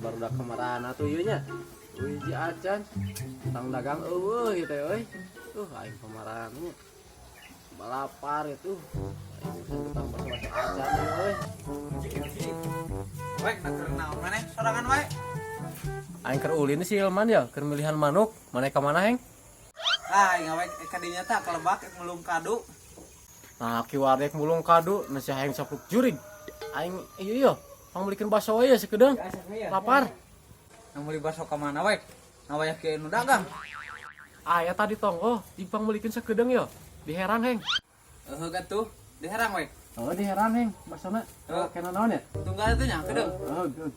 Baru dah kemarahan atuh ieu nya. Wiji acan tang dagang eueuh ieu teh euy. Aing kemarahan nya. Balapar itu. Aing tang baso-baso acan euy. Wek, nak keur naon maneh sorangan wae. Aing keur ulin si Ilman ya, keur milihan manuk. Maneh ka mana, Heng? Aing awek kadinya teh kelebak mulung kadu. Nah, ki warek mulung kadu, nasi Heng sapluk jurig. Aing ieu panglikeun baso we ya sakedeung. Lapar. Nang meuli baso ka mana wek? Ngawaya ke nu dagang. Aya tadi tonggo dipangmelikeun sakedeung ya. Di Herang, Heng. Heuh gatuh, diherang wek. Oh, di Herang, Heng. Basona. Kena naon ya? Tunggal itu nya kedeung. Good.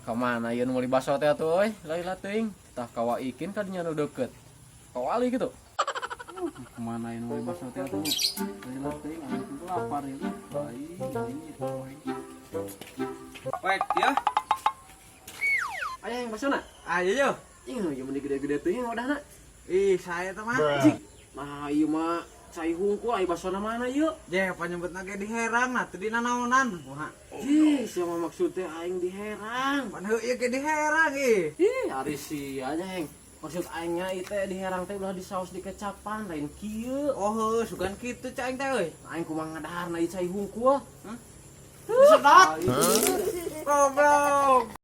Kemana ieu meuli baso teh atuh euy? Laila teuing. Tah kawa ikin kadinya nu deukeut. Kawali gitu. Kemana ieu meuli baso teh atuh? Laila teuing anu lapar ieu. Wek, ya. Aya yang basona? Ayo yo. Ih, ieu meni gede-gede teuing wadahna. Ih, saya teh mah. Nah, ieu mah cai hungkul aya basona mana ieu? Jeh, panyebutna ge diherang nah teu dina naonan. Kumaha? Ih, sia mah maksud teh aing di Herang. Pan heuh ieu ge diherang ih. Ih, ari sia nya, Heng. Maksud aingnya itu di Herang teh ulah disaos di kecapan lain kieu. Oh heuh, sugan kitu cai teh euy. Aing kumaha ngadaharna ieu cai hungkul. Disedot. Goblok.